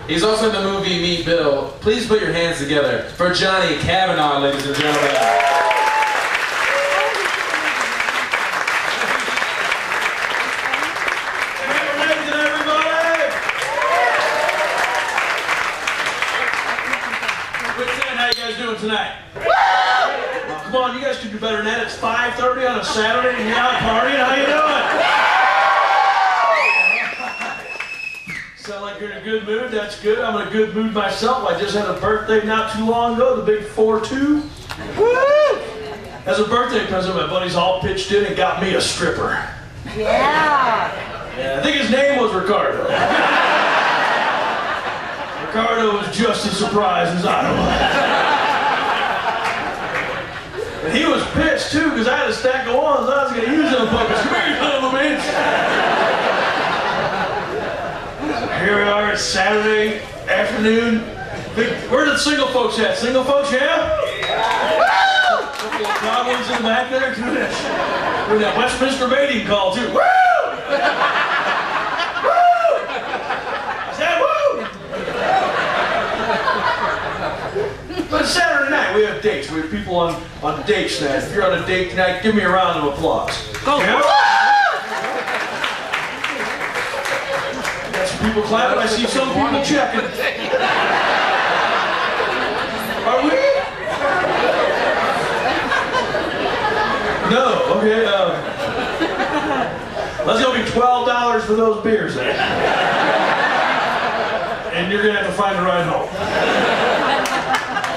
He's also in the movie Meet Bill. Please put your hands together for Johnny Kavanaugh, ladies and gentlemen. Tonight. Well, come on, you guys can do better than that. It's 5:30 on a Saturday and you're out partying. How you doing? Sound like you're in a good mood. That's good. I'm in a good mood myself. I just had a birthday not too long ago, the big 4-2. Woo! As a birthday present, my buddies all pitched in and got me a stripper. Yeah, I think his name was Ricardo. Ricardo was just as surprised as I was. And he was pissed too, because I had a stack of ones I was going to use them puppets. Come here, you son of a bitch! So here we are, it's Saturday afternoon. Where the single folks at? Single folks, yeah? Couple of goblins in the back there, do this. We're that Westminster mating call too. Woo! Woo! I said woo! But it's Saturday night, we have dates. We have people on dates tonight. If you're on a date tonight, give me a round of applause. Go! Yeah? Got some people clapping. I see some people checking. Are we? No, okay. That's going to be $12 for those beers then. And you're going to have to find a ride home.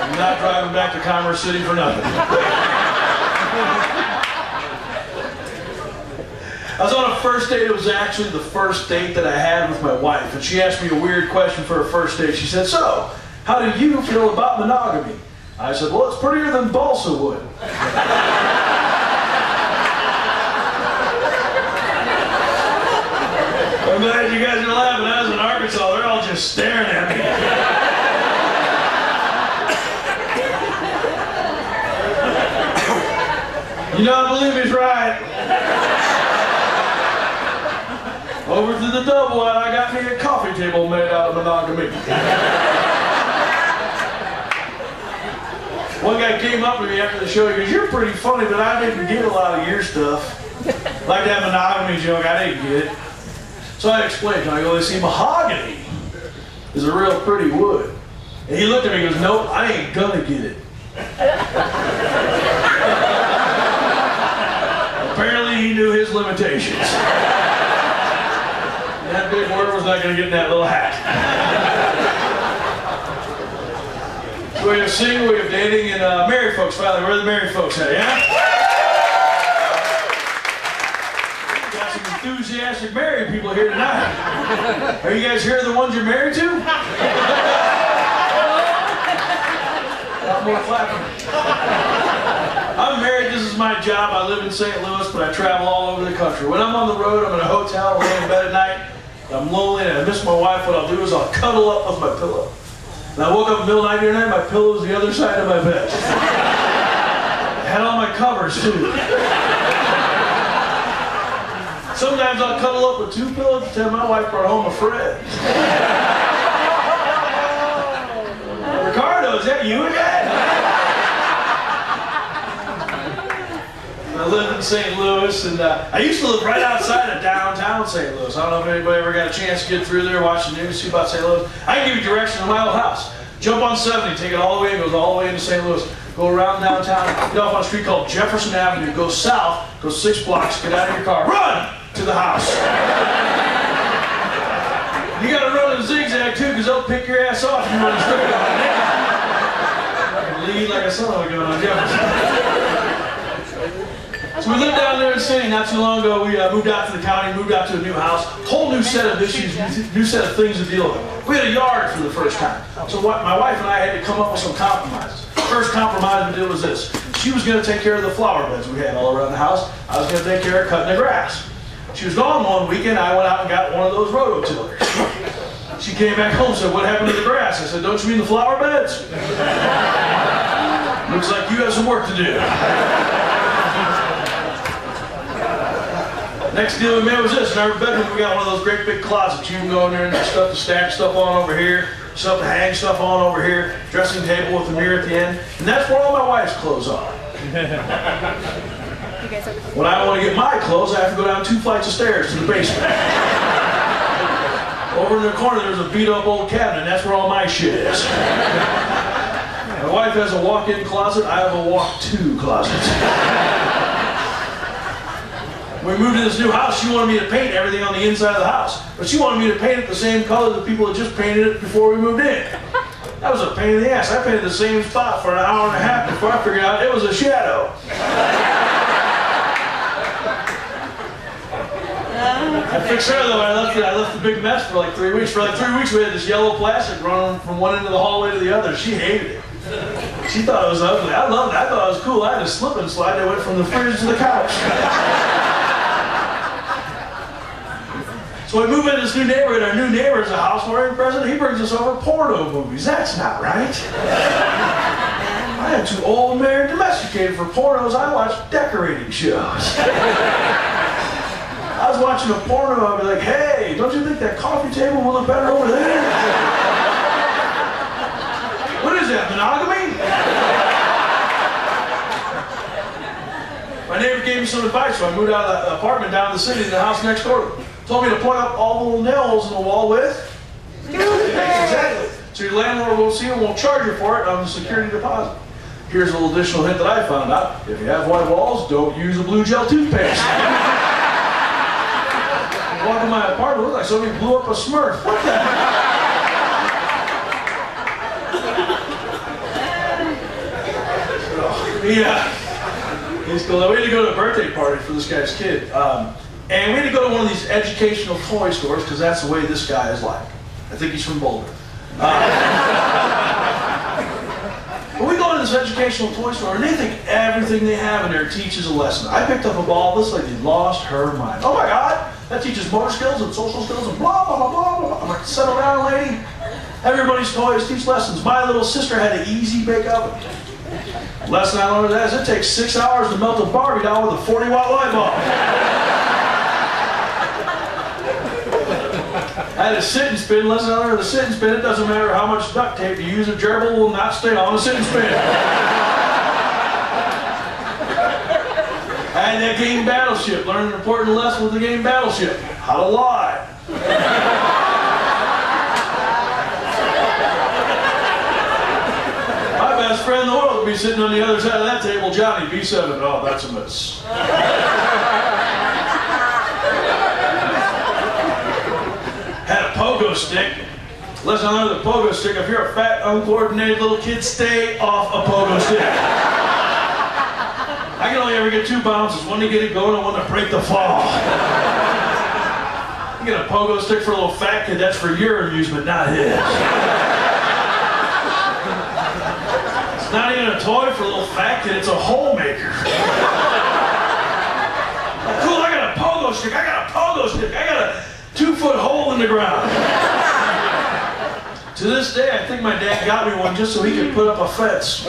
I'm not driving back to Commerce City for nothing. I was on a first date. It was actually the first date that I had with my wife, and she asked me a weird question for a first date. She said, "So, how do you feel about monogamy?" I said, "Well, it's prettier than balsa wood." I'm glad you guys are laughing. I was in Arkansas. They're all just staring at me. You know, I believe he's right. Over to the double, and I got me a coffee table made out of monogamy. One guy came up to me after the show. He goes, "You're pretty funny, but I didn't get a lot of your stuff. Like that monogamy joke, I didn't get it." So I explained. I go, "See, mahogany is a real pretty wood." And he looked at me and goes, "No, I ain't gonna get it." Apparently he knew his limitations. That big word was not going to get in that little hat. So we have singing, we have dating, and married folks. Finally, where are the married folks at, yeah? Got some enthusiastic married people here tonight. Are you guys here the ones you're married to? A lot more clapping. I'm married, this is my job. I live in St. Louis, but I travel all over the country. When I'm on the road, I'm in a hotel, laying in bed at night, I'm lonely and I miss my wife. What I'll do is I'll cuddle up with my pillow. And I woke up in the middle of the night the other night, my pillow was the other side of my bed. I had all my covers too. Sometimes I'll cuddle up with 2 pillows until my wife brought home a friend. Ricardo, is that you again? I live in St. Louis, and I used to live right outside of downtown St. Louis. I don't know if anybody ever got a chance to get through there, watch the news, see about St. Louis. I can give you directions to my old house. Jump on 70, take it all the way, it goes all the way into St. Louis. Go around downtown, get off on a street called Jefferson Avenue, go south, go 6 blocks, get out of your car, run to the house. You gotta run in a zigzag too, because they'll pick your ass off if you run straight on it. Lead like a son of a gun on Jefferson. So we lived down there in the city not too long ago. We moved out to the county, moved out to a new house, whole new set of issues, new set of things to deal with. We had a yard for the first time. So my wife and I had to come up with some compromises. First compromise we did was this. She was going to take care of the flower beds we had all around the house. I was going to take care of cutting the grass. She was gone one weekend. I went out and got one of those rototillers. She came back home and said, "What happened to the grass?" I said, "Don't you mean the flower beds?" Looks like you have some work to do. Next deal we made was this. In our bedroom, we got one of those great big closets. You can go in there and stuff to stack stuff on over here. stuff to hang stuff on over here, dressing table with a mirror at the end, and that's where all my wife's clothes are. When I want to get my clothes, I have to go down 2 flights of stairs to the basement. Over in the corner, there's a beat-up old cabinet, and that's where all my shit is. My wife has a walk-in closet, I have a walk-to closet. When we moved to this new house, she wanted me to paint everything on the inside of the house. But she wanted me to paint it the same color that people had just painted it before we moved in. That was a pain in the ass. I painted the same spot for an hour and a half before I figured out it was a shadow. I fixed her though. I left the big mess for like 3 weeks. For like 3 weeks we had this yellow plastic running from one end of the hallway to the other. She hated it. She thought it was ugly. I loved it. I thought it was cool. I had a slip and slide that went from the fridge to the couch. So we move into this new neighborhood. Our new neighbor is a housewarming president. He brings us over porno movies. That's not right. I am too old, married, domesticated for pornos. I watch decorating shows. I was watching a porno. I'd be like, hey, don't you think that coffee table will look better over there? What is that, monogamy? My neighbor gave me some advice, so I moved out of the apartment down to the city to the house next door. Told me to plug up all the little nails in the wall with toothpicks. Exactly. So your landlord won't see it and won't charge you for it on the security deposit. Here's a little additional hint that I found out. If you have white walls, don't use a blue gel toothpaste. I walk in my apartment, it looked like somebody blew up a Smurf. What the heck? He's cool. We had to go to a birthday party for this guy's kid. And we had to go to one of these educational toy stores because that's the way this guy is like. I think he's from Boulder. But we go to this educational toy store and they think everything they have in there teaches a lesson. I picked up a ball, this lady lost her mind. Oh my God, that teaches motor skills and social skills and blah, blah, blah, blah, blah. I'm like, settle down, lady. Everybody's toys teach lessons. My little sister had an easy bake oven. Lesson I learned that is it takes 6 hours to melt a Barbie doll with a 40-watt light bulb. I had a sit and spin. Lesson I learned a sit and spin. It doesn't matter how much duct tape you use, a gerbil will not stay on a sit and spin. I had that game Battleship. Learned an important lesson with the game Battleship. How to lie. My best friend in the world would be sitting on the other side of that table. Johnny, B7. Oh, that's a miss. Had a pogo stick. Lesson I learned the pogo stick. If you're a fat, uncoordinated little kid, stay off a pogo stick. I can only ever get 2 bounces. One to get it going and one to break the fall. You get a pogo stick for a little fat kid, that's for your amusement, not his. It's not even a toy for a little fat kid, it's a hole maker. Cool, I got a pogo stick, I got a pogo stick, I got a 2-foot hole in the ground. To this day, I think my dad got me one just so he could put up a fence.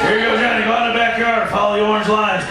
Here you go, Johnny. Go out in the backyard and follow the orange lines.